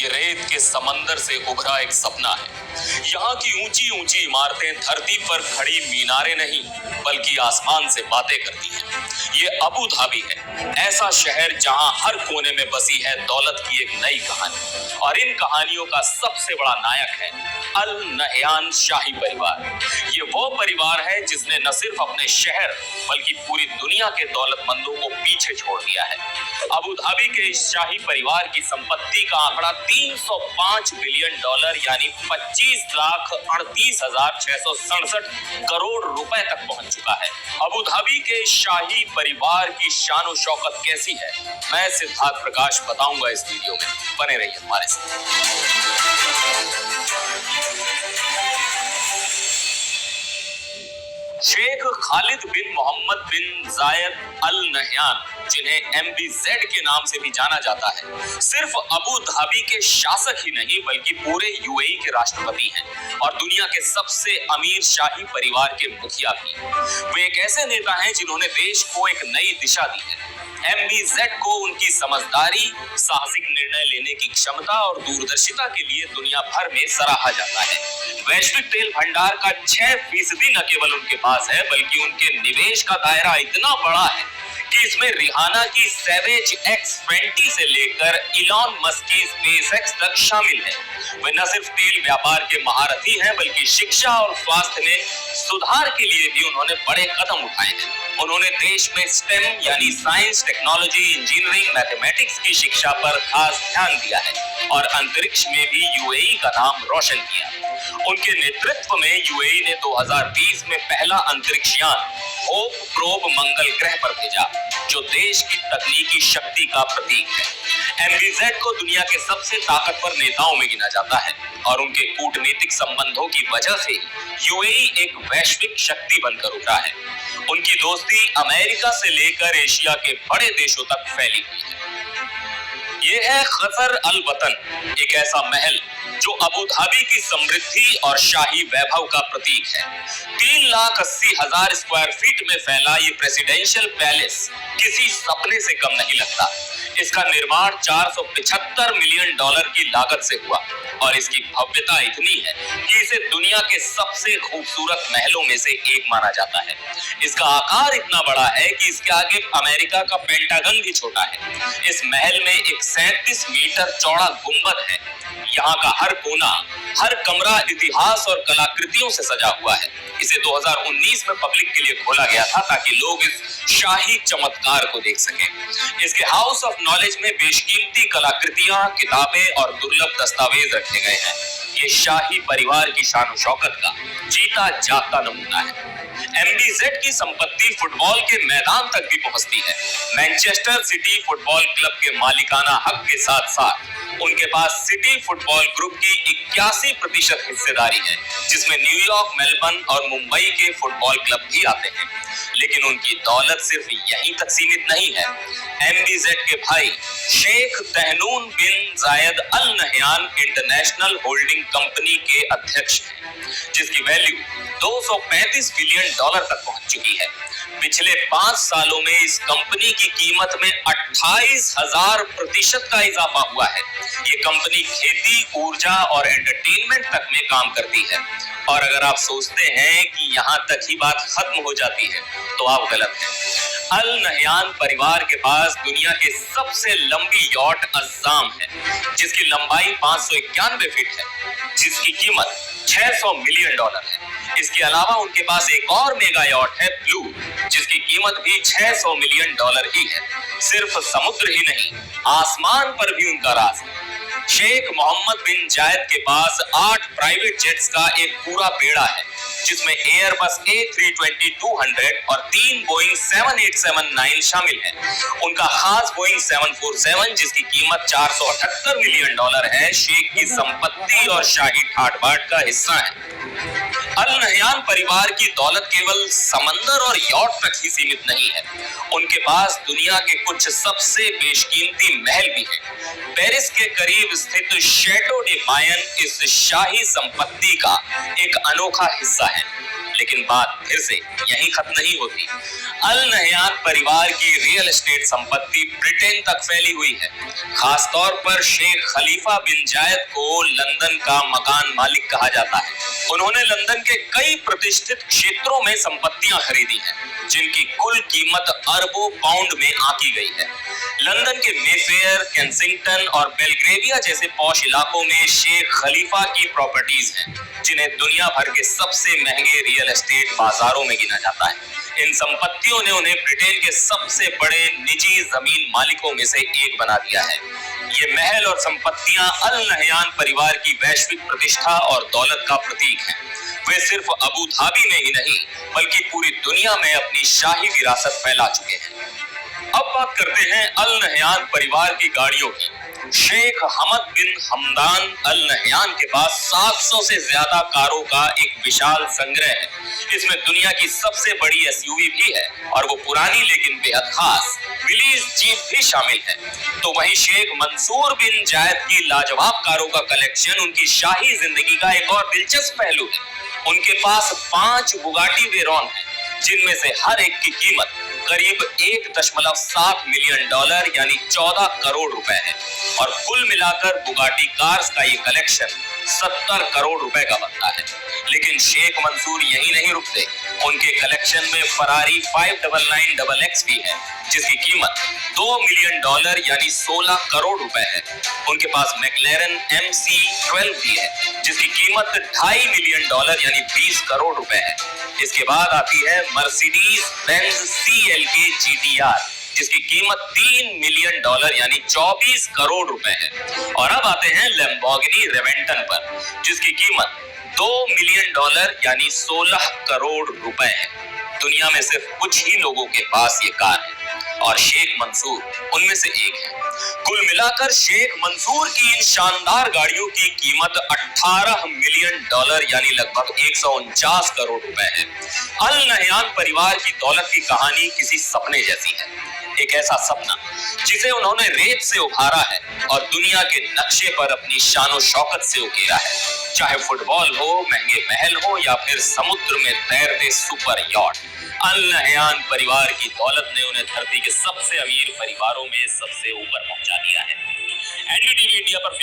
ये रेत के समंदर से उभरा एक सपना है। यहाँ की ऊंची ऊंची इमारतें धरती पर खड़ी मीनारें नहीं बल्कि आसमान से बातें करती हैं। ये अबू धाबी है, ऐसा शहर जहाँ हर कोने में बसी है दौलत की एक नई कहानी। और इन कहानियों का सबसे बड़ा नायक है अल नहयान शाही परिवार। ये वो परिवार है जिसने न सिर्फ अपने शहर बल्कि पूरी दुनिया के दौलतमंदों को पीछे छोड़ दिया है। अबू धाबी के इस शाही परिवार की संपत्ति का आंकड़ा 305 बिलियन डॉलर यानी 25,38,667 करोड़ रुपए तक पहुंच चुका है। अबू धाबी के शाही परिवार की शान शौकत कैसी है, मैं सिद्धार्थ प्रकाश बताऊंगा इस वीडियो में। बने रहिए हमारे साथ। शेख खालिद बिन मोहम्मद बिन जायद अल नहयान, जिन्हें MBZ के नाम से भी जाना जाता है, सिर्फ अबू धाबी के शासक ही नहीं बल्कि पूरे UAE के राष्ट्रपति हैं और दुनिया के सबसे अमीर शाही परिवार के मुखिया भी। वे एक ऐसे नेता हैं जिन्होंने देश को एक नई दिशा दी है। MBZ को उनकी समझदारी, साहसिक निर्णय लेने की क्षमता और दूरदर्शिता के लिए दुनिया भर में सराहा जाता है। वैश्विक तेल भंडार का 6% न केवल उनके पास है बल्कि उनके निवेश का दायरा इतना बड़ा है कि इसमें रिहाना की सैवेज X20 से लेकर इलॉन मस्क की SpaceX तक शामिल है। वे न सिर्फ तेल व्यापार के महारथी हैं बल्कि शिक्षा और स्वास्थ्य में सुधार के लिए भी उन्होंने बड़े कदम उठाए हैं। उन्होंने देश में STEM यानी साइंस, टेक्नोलॉजी, इंजीनियरिंग, मैथमेटिक्स की शिक्षा पर खास ध्यान दिया है और अंतरिक्ष में भी UAE का नाम रोशन किया। उनके नेतृत्व में UAE ने 2020 में पहला अंतरिक्ष यान होप प्रोब मंगल ग्रह पर भेजा, जो देश की तकनीकी शक्ति का प्रतीक है। MBZ को दुनिया के सबसे ताकतवर नेताओं में गिना जाता है और उनके कूटनीतिक संबंधों की वजह से UAE एक वैश्विक शक्ति बनकर उभरा है। उनकी दोस्ती अमेरिका से लेकर एशिया के बड़े देशों तक फैली हुई है। ये है खसर अल वतन, एक ऐसा महल जो अबू धाबी की समृद्धि और शाही वैभव का प्रतीक है। 3,80,000 स्क्वायर फीट में फैला ये प्रेसिडेंशियल पैलेस किसी सपने से कम नहीं लगता। इसका निर्माण 475 मिलियन डॉलर की लागत से हुआ और इसकी भव्यता इतनी है कि इसे दुनिया के सबसे खूबसूरत महलों में से एक माना जाता है। इसका आकार इतना बड़ा है कि इसके आगे अमेरिका का पेंटागन भी छोटा है। इस महल में एक 37 मीटर चौड़ा गुंबद है। यहाँ का हर कोना, हर कमरा इतिहास और कलाकृतियों से सजा हुआ है। इसे 2019 में पब्लिक के लिए खोला गया था ताकि लोग इस शाही चमत्कार को देख सकें। इसके हाउस ऑफ नॉलेज में बेशकीमती कलाकृतियां, किताबें और दुर्लभ दस्तावेज रखे गए हैं। ये शाही परिवार की शान शौकत का जीता जागता नमूना है। MBZ की संपत्ति फुटबॉल के मैदान तक भी पहुंचती है। मैनचेस्टर सिटी फुटबॉल क्लब के मालिकाना हक के साथ साथ उनके पास सिटी फुटबॉल ग्रुप की 81% हिस्सेदारी है, जिसमें न्यूयॉर्क, मेलबर्न और मुंबई के फुटबॉल क्लब भी आते हैं। लेकिन उनकी दौलत सिर्फ यहीं तक सीमित नहीं है। MBZ के भाई Sheikh Tahnoun bin Zayed Al Nahyan international holding company के अध्यक्ष हैं, जिसकी वैल्यू 235 बिलियन डॉलर तक पहुंच चुकी है। पिछले 5 सालों में इस कंपनी की कीमत में 28,000% का इजाफा हुआ है। ये कंपनी खेती, ऊर्जा और एंटरटेनमेंट तक में काम करती है। और अगर आप सोचते हैं कि यहाँ तक ही बात खत्म हो जाती है तो आप गलत हैं। अल नहयान परिवार के पास दुनिया के सबसे लंबी यॉट अज़्ज़ाम है, जिसकी लंबाई 591 फीट है, जिसकी कीमत 600 मिलियन डॉलर है। इसके अलावा उनके पास एक और मेगा यॉट है ब्लू, जिसकी कीमत भी 600 मिलियन डॉलर ही है। सिर्फ समुद्र ही नहीं, आसमान पर भी उनका राज है। शेख मोहम्मद बिन जायद के पास 8 प्राइवेट जेट्स का एक पूरा बेड़ा है, जिसमें एयरबस A320-200 और 3 बोइंग 7879 शामिल हैं। उनका खास बोइंग 747, जिसकी कीमत 478 मिलियन डॉलर है, शेख की संपत्ति और शाही ठाट-बाट का हिस्सा है। अल नहयान परिवार की दौलत केवल समंदर और यॉट तक ही सीमित नहीं है। उनके पास दुनिया के कुछ सबसे बेशकीमती महल भी हैं। पेरिस के करीब स्थित शैटो डी मायन इस शाही संपत्ति का एक अनोखा हिस्सा है। लेकिन बात फिर से यहीं खत्म नहीं होती। अल नहयान परिवार की रियल एस्टेट संपत्ति ब्रिटेन तक फैली हुई है। खासतौर पर शेख खलीफा बिन जायद को लंदन का मकान मालिक कहा जाता है। उन्होंने लंदन के कई प्रतिष्ठित क्षेत्रों में संपत्तियां खरीदी हैं, जिनकी कुल कीमत अरबों पाउंड में आंकी गई है। लंदन के मेफेयर, केंसिंगटन और बेलग्रेविया जैसे पॉश इलाकों में शेख खलीफा की प्रॉपर्टीज हैं, जिन्हें दुनिया भर के सबसे महंगे रियल एस्टेट बाजारों में गिना जाता है। इन संपत्तियों ने उन्हें ब्रिटेन के सबसे बड़े निजी जमीन मालिकों में से एक बना दिया है। ये महल और संपत्तियां अल नहयान परिवार की वैश्विक प्रतिष्ठा और दौलत का प्रतीक हैं। वे सिर्फ अबू धाबी में ही नहीं, बल्कि पूरी दुनिया में अपनी शाही विरासत फैला चुके हैं। अब बात करते हैं अल नहयान परिवार की गाड़ियों की। शेख हमद बिन हमदान अल नहयान के पास 700 से ज्यादा कारों का एक विशाल संग्रह है। इसमें दुनिया की सबसे बड़ी एसयूवी भी है और वो पुरानी लेकिन बेहद खास विलीज जीप भी शामिल है। तो वहीं शेख मंसूर बिन जायद की लाजवाब कारों का कलेक्शन उनकी शाही जिंदगी का एक और दिलचस्प पहलू है। उनके पास 5 बुगाटी वेरॉन है, जिनमें से हर एक की कीमत करीब $1.7 मिलियन यानी 14 करोड़ रुपए है और कुल मिलाकर बुगाटी कार्स का ये कलेक्शन 70 करोड़ रुपए का बनता है। लेकिन शेख मंसूर यही नहीं रुकते। उनके कलेक्शन में फरारी 599XX भी है, जिसकी कीमत $2 मिलियन यानी 16 करोड़ रुपए है। उनके पास मैक्लेरन MC12 भी है, जिसकी कीमत $2.5 मिलियन यानी 20 करोड़ रुपए है। इसके बाद आती है मर्सिडीज बेंज CLK GTR, जिसकी कीमत $3 मिलियन यानी 24 करोड़ रुपए है। और अब आते हैं लैम्बोर्गिनी रेवेंटन पर, जिसकी कीमत $2 मिलियन यानी 16 करोड़ रुपए है। दुनिया में सिर्फ कुछ ही लोगों के पास ये कार है और शेख मंसूर उनमें से एक है। कुल मिलाकर शेख मंसूर की इन शानदार गाड़ियों की कीमत $18 मिलियन यानी लगभग 149 करोड़ रुपए है। अल नहयान परिवार की दौलत की कहानी किसी सपने जैसी है। एक ऐसा सपना जिसे उन्होंने रेत से उभारा है और दुनिया के नक्शे पर अपनी शानो शौकत से उकेरा है। चाहे फुटबॉल हो, महंगे महल हो या फिर समुद्र में तैरते सुपर यॉट, अल नहयान परिवार की दौलत ने उन्हें धरती के सबसे अमीर परिवारों में सबसे ऊपर पहुंचा दिया है। एनडीटीवी इंडिया पर